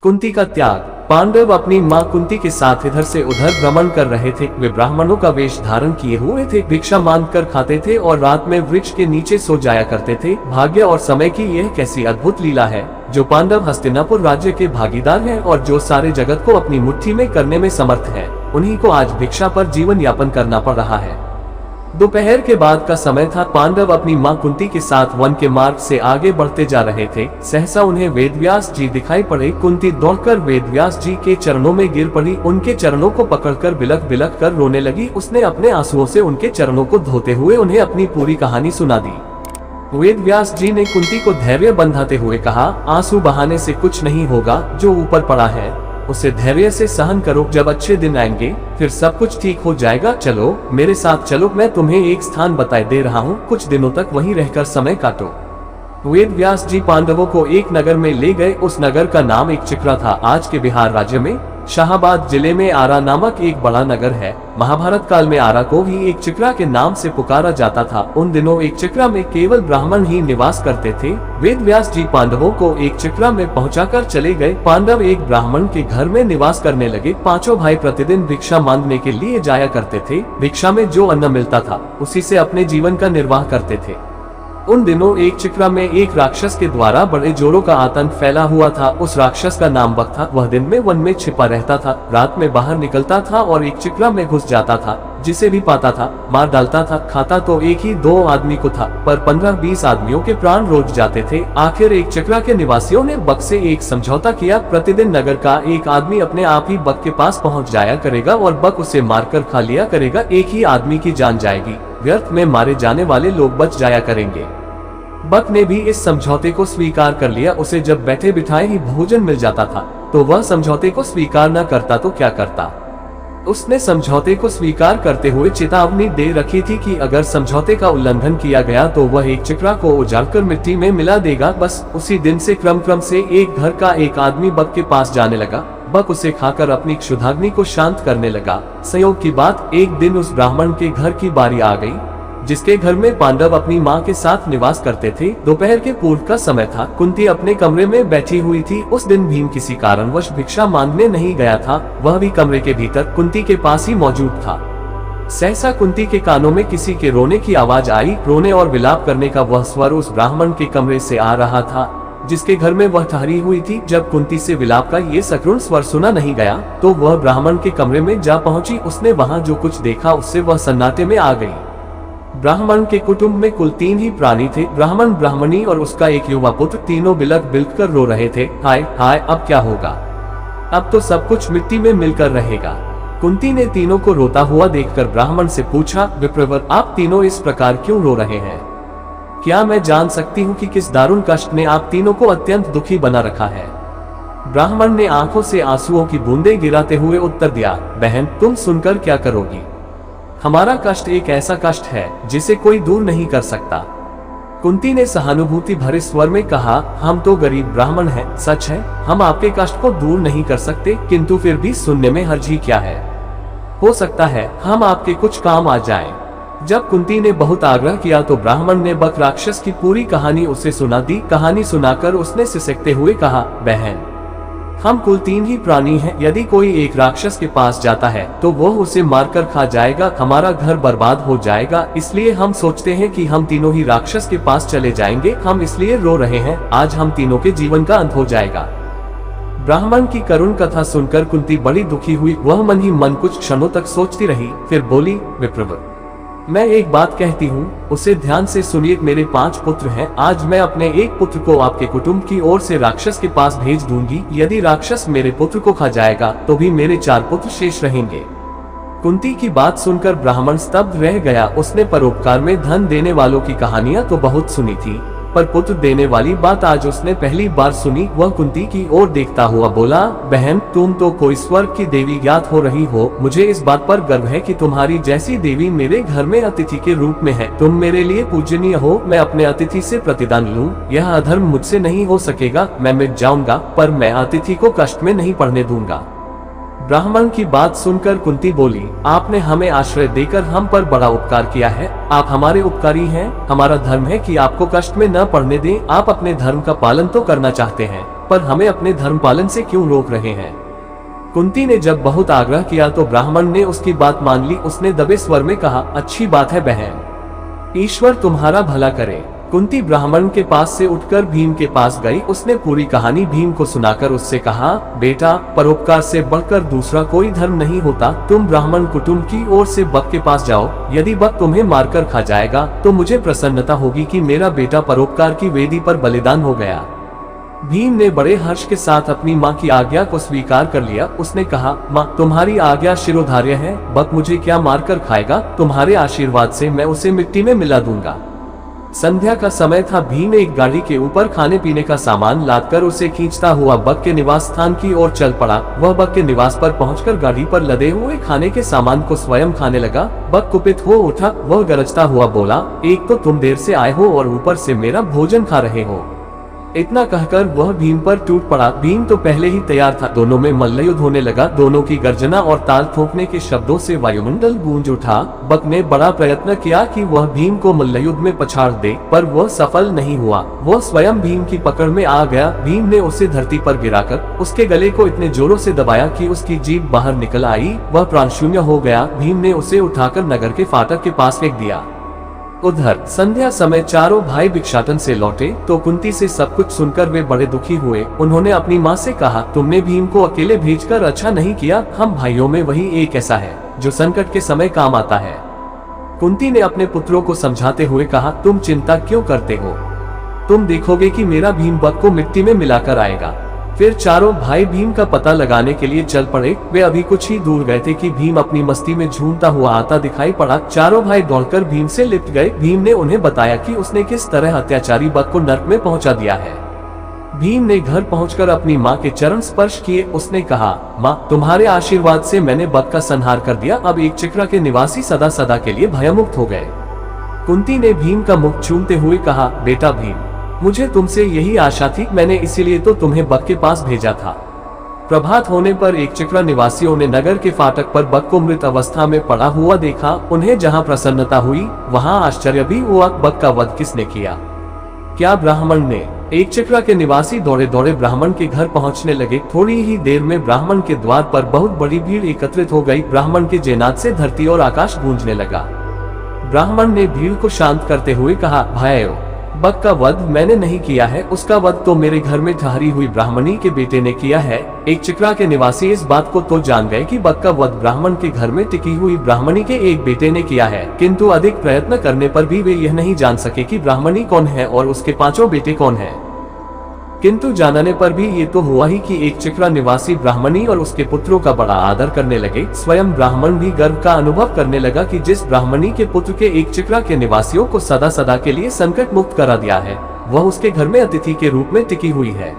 कुंती का त्याग। पांडव अपनी मां कुंती के साथ इधर से उधर भ्रमण कर रहे थे। वे ब्राह्मणों का वेश धारण किए हुए थे, भिक्षा मांगकर खाते थे और रात में वृक्ष के नीचे सो जाया करते थे। भाग्य और समय की यह कैसी अद्भुत लीला है, जो पांडव हस्तिनापुर राज्य के भागीदार हैं और जो सारे जगत को अपनी मुट्ठी में करने में समर्थ है, उन्हीं को आज भिक्षा पर जीवन यापन करना पड़ रहा है। दोपहर के बाद का समय था। पांडव अपनी मां कुंती के साथ वन के मार्ग से आगे बढ़ते जा रहे थे। सहसा उन्हें वेदव्यास जी दिखाई पड़े। कुंती दौड़कर वेदव्यास जी के चरणों में गिर पड़ी। उनके चरणों को पकड़कर बिलख बिलख कर रोने लगी। उसने अपने आंसुओं से उनके चरणों को धोते हुए उन्हें अपनी पूरी कहानी सुना दी। वेदव्यास जी ने कुंती को धैर्य बंधाते हुए कहा, आंसू बहाने से कुछ नहीं होगा। जो ऊपर पड़ा है उसे धैर्य से सहन करो। जब अच्छे दिन आएंगे फिर सब कुछ ठीक हो जाएगा। चलो मेरे साथ चलो, मैं तुम्हें एक स्थान बताए दे रहा हूँ। कुछ दिनों तक वहीं रहकर समय काटो। वेदव्यास जी पांडवों को एक नगर में ले गए। उस नगर का नाम एक चिक्रा था। आज के बिहार राज्य में शाहाबाद जिले में आरा नामक एक बड़ा नगर है। महाभारत काल में आरा को भी एक चिक्रा के नाम से पुकारा जाता था। उन दिनों एक चिक्रा में केवल ब्राह्मण ही निवास करते थे। वेदव्यास जी पांडवों को एक चिक्रा में पहुंचाकर चले गए। पांडव एक ब्राह्मण के घर में निवास करने लगे। पांचों भाई प्रतिदिन भिक्षा मांगने के लिए जाया करते थे। भिक्षा में जो अन्न मिलता था उसी से अपने जीवन का निर्वाह करते थे। उन दिनों एक चिक्रा में एक राक्षस के द्वारा बड़े जोरों का आतंक फैला हुआ था। उस राक्षस का नाम बक था। वह दिन में वन में छिपा रहता था, रात में बाहर निकलता था और एक चिक्रा में घुस जाता था। जिसे भी पाता था मार डालता था। खाता तो एक ही दो आदमी को था, पर 15-20 आदमियों के प्राण रोज जाते थे। आखिर एक चिक्रा के निवासियों ने बक से एक समझौता किया। प्रतिदिन नगर का एक आदमी अपने आप ही बक के पास पहुँच जाया करेगा और बक उसे मारकर खा लिया करेगा। एक ही आदमी की जान जाएगी, व्यर्थ में मारे जाने वाले लोग बच जाया करेंगे। बक ने भी इस समझौते को स्वीकार कर लिया। उसे जब बैठे बिठाए ही भोजन मिल जाता था तो वह समझौते को स्वीकार न करता तो क्या करता। उसने समझौते को स्वीकार करते हुए चेतावनी दे रखी थी कि अगर समझौते का उल्लंघन किया गया तो वह एक चिक्रा को उजाड़कर मिट्टी में मिला देगा। बस उसी दिन से क्रम से एक घर का एक आदमी बक के पास जाने लगा। बक उसे खाकर अपनी क्षुधाग्नि को शांत करने लगा। संयोग की बात, एक दिन उस ब्राह्मण के घर की बारी आ गई जिसके घर में पांडव अपनी मां के साथ निवास करते थे। दोपहर के पूर्व का समय था। कुंती अपने कमरे में बैठी हुई थी। उस दिन भीम किसी कारणवश भिक्षा मांगने नहीं गया था। वह भी कमरे के भीतर कुंती के पास ही मौजूद था। सहसा कुंती के कानों में किसी के रोने की आवाज आई। रोने और विलाप करने का वह स्वर उस ब्राह्मण के कमरे से आ रहा था जिसके घर में वह ठहरी हुई थी। जब कुंती से विलाप का ये सकरुण स्वर सुना नहीं गया तो वह ब्राह्मण के कमरे में जा पहुंची। उसने वहां जो कुछ देखा उससे वह सन्नाटे में आ गई। ब्राह्मण के कुटुंब में कुल 3 ही प्राणी थे, ब्राह्मण, ब्राह्मणी और उसका एक युवा पुत्र। तीनों बिलख बिलख कर रो रहे थे। हाय हाय, अब क्या होगा, अब तो सब कुछ मिट्टी में मिलकर रहेगा। कुंती ने तीनों को रोता हुआ देखकर ब्राह्मण से पूछा, विप्रवर, आप तीनों इस प्रकार क्यों रो रहे हैं? क्या मैं जान सकती हूँ कि किस दारुण कष्ट ने आप तीनों को अत्यंत दुखी बना रखा है? ब्राह्मण ने आंखों से आंसुओं की बूंदें गिराते हुए उत्तर दिया, बहन, तुम सुनकर क्या करोगी? हमारा कष्ट एक ऐसा कष्ट है जिसे कोई दूर नहीं कर सकता। कुंती ने सहानुभूति भरे स्वर में कहा, हम तो गरीब ब्राह्मण हैं, सच है हम आपके कष्ट को दूर नहीं कर सकते, किंतु फिर भी सुनने में हर्ज ही क्या है। हो सकता है हम आपके कुछ काम आ जाएं। जब कुंती ने बहुत आग्रह किया तो ब्राह्मण ने बक राक्षस की पूरी कहानी उसे सुना दी। कहानी सुनाकर उसने सिसकते हुए कहा, बहन, हम कुल 3 ही प्राणी हैं। यदि कोई एक राक्षस के पास जाता है तो वो उसे मारकर खा जाएगा, हमारा घर बर्बाद हो जाएगा। इसलिए हम सोचते हैं कि हम तीनों ही राक्षस के पास चले जाएंगे। हम इसलिए रो रहे हैं, आज हम तीनों के जीवन का अंत हो जाएगा। ब्राह्मण की करुण कथा सुनकर कुंती बड़ी दुखी हुई। वह मन ही मन कुछ क्षणों तक सोचती रही, फिर बोली, विप्रवर, मैं एक बात कहती हूँ, उसे ध्यान से सुनिए। मेरे 5 पुत्र हैं। आज मैं अपने एक पुत्र को आपके कुटुंब की ओर से राक्षस के पास भेज दूंगी। यदि राक्षस मेरे पुत्र को खा जाएगा तो भी मेरे 4 पुत्र शेष रहेंगे। कुंती की बात सुनकर ब्राह्मण स्तब्ध रह गया। उसने परोपकार में धन देने वालों की कहानियां तो बहुत सुनी थी, पर पुत्र देने वाली बात आज उसने पहली बार सुनी। वह कुंती की ओर देखता हुआ बोला, बहन, तुम तो कोई स्वर्ग की देवी ज्ञात हो रही हो। मुझे इस बात पर गर्व है कि तुम्हारी जैसी देवी मेरे घर में अतिथि के रूप में है। तुम मेरे लिए पूजनीय हो। मैं अपने अतिथि से प्रतिदान लूं, यह अधर्म मुझसे नहीं हो सकेगा। मैं मिट जाऊंगा, पर मैं अतिथि को कष्ट में नहीं पड़ने दूंगा। ब्राह्मण की बात सुनकर कुंती बोली, आपने हमें आश्रय देकर हम पर बड़ा उपकार किया है। आप हमारे उपकारी हैं। हमारा धर्म है कि आपको कष्ट में न पड़ने दें। आप अपने धर्म का पालन तो करना चाहते हैं, पर हमें अपने धर्म पालन से क्यों रोक रहे हैं? कुंती ने जब बहुत आग्रह किया तो ब्राह्मण ने उसकी बात मान ली। उसने दबे स्वर में कहा, अच्छी बात है बहन, ईश्वर तुम्हारा भला करे। कुंती ब्राह्मण के पास से उठकर भीम के पास गई। उसने पूरी कहानी भीम को सुनाकर उससे कहा, बेटा, परोपकार से बढ़कर दूसरा कोई धर्म नहीं होता। तुम ब्राह्मण कुटुंब की ओर से बक के पास जाओ। यदि बक तुम्हें मारकर खा जाएगा तो मुझे प्रसन्नता होगी कि मेरा बेटा परोपकार की वेदी पर बलिदान हो गया। भीम ने बड़े हर्ष के साथ अपनी माँ की आज्ञा को स्वीकार कर लिया। उसने कहा, माँ, तुम्हारी आज्ञा शिरोधार्य है। बक मुझे क्या मारकर खाएगा? तुम्हारे आशीर्वाद से मैं उसे मिट्टी में मिला दूंगा। संध्या का समय था। भीम एक गाड़ी के ऊपर खाने पीने का सामान लादकर उसे खींचता हुआ बक के निवास स्थान की ओर चल पड़ा। वह बक के निवास पर पहुंचकर गाड़ी पर लदे हुए खाने के सामान को स्वयं खाने लगा। बक कुपित हो उठा। वह गरजता हुआ बोला, एक तो तुम देर से आए हो और ऊपर से मेरा भोजन खा रहे हो। इतना कहकर वह भीम पर टूट पड़ा। भीम तो पहले ही तैयार था। दोनों में मल्लयुद्ध होने लगा। दोनों की गर्जना और ताल ठोकने के शब्दों से वायुमंडल गूंज उठा। बक ने बड़ा प्रयत्न किया कि वह भीम को मल्लयुद्ध में पछाड़ दे, पर वह सफल नहीं हुआ। वह स्वयं भीम की पकड़ में आ गया। भीम ने उसे धरती पर गिराकर उसके गले को इतने जोरों से दबाया कि उसकी जीभ बाहर निकल आई। वह प्राणशून्य हो गया। भीम ने उसे उठाकर नगर के फाटक के पास फेंक दिया। उधर संध्या समय चारों भाई भिक्षाटन से लौटे तो कुंती से सब कुछ सुनकर वे बड़े दुखी हुए। उन्होंने अपनी माँ से कहा, तुमने भीम को अकेले भेजकर अच्छा नहीं किया। हम भाइयों में वही एक ऐसा है जो संकट के समय काम आता है। कुंती ने अपने पुत्रों को समझाते हुए कहा, तुम चिंता क्यों करते हो? तुम देखोगे कि मेरा भीम बक को मिट्टी में मिलाकर आएगा। फिर चारों भाई भीम का पता लगाने के लिए चल पड़े। वे अभी कुछ ही दूर गए थे कि भीम अपनी मस्ती में झूमता हुआ आता दिखाई पड़ा। चारों भाई दौड़कर भीम से लिपट गए। भीम ने उन्हें बताया कि उसने किस तरह अत्याचारी बक को नरक में पहुंचा दिया है। भीम ने घर पहुंचकर अपनी माँ के चरण स्पर्श किए। उसने कहा, माँ, तुम्हारे आशीर्वाद से मैंने बक का संहार कर दिया। अब एक चक्रा के निवासी सदा सदा के लिए भयमुक्त हो गए। कुंती ने भीम का मुख चूमते हुए कहा, बेटा भीम, मुझे तुमसे यही आशा थी। मैंने इसीलिए तो तुम्हें बक के पास भेजा था। प्रभात होने पर एक चक्रा निवासियों ने नगर के फाटक पर बक को मृत अवस्था में पड़ा हुआ देखा। उन्हें जहां प्रसन्नता हुई वहां आश्चर्य भी हुआ। बक का वध किसने किया? क्या ब्राह्मण ने? एक चक्रा के निवासी दौड़े दौड़े ब्राह्मण के घर पहुंचने लगे। थोड़ी ही देर में ब्राह्मण के द्वार पर बहुत बड़ी भीड़ एकत्रित हो गई। ब्राह्मण के जयनाद से धरती और आकाश गूंजने लगा। ब्राह्मण ने भीड़ को शांत करते हुए कहा, भाइयों, बक का वध मैंने नहीं किया है। उसका वध तो मेरे घर में ठहरी हुई ब्राह्मणी के बेटे ने किया है। एक चक्रा के निवासी इस बात को तो जान गए कि बक का वध ब्राह्मण के घर में टिकी हुई ब्राह्मणी के एक बेटे ने किया है, किंतु अधिक प्रयत्न करने पर भी वे यह नहीं जान सके कि ब्राह्मणी कौन है और उसके पांचों बेटे कौन हैं। किंतु जानने पर भी ये तो हुआ ही कि एक चक्रा निवासी ब्राह्मणी और उसके पुत्रों का बड़ा आदर करने लगे। स्वयं ब्राह्मण भी गर्व का अनुभव करने लगा कि जिस ब्राह्मणी के पुत्र के एक चक्रा के निवासियों को सदा सदा के लिए संकट मुक्त करा दिया है, वह उसके घर में अतिथि के रूप में टिकी हुई है।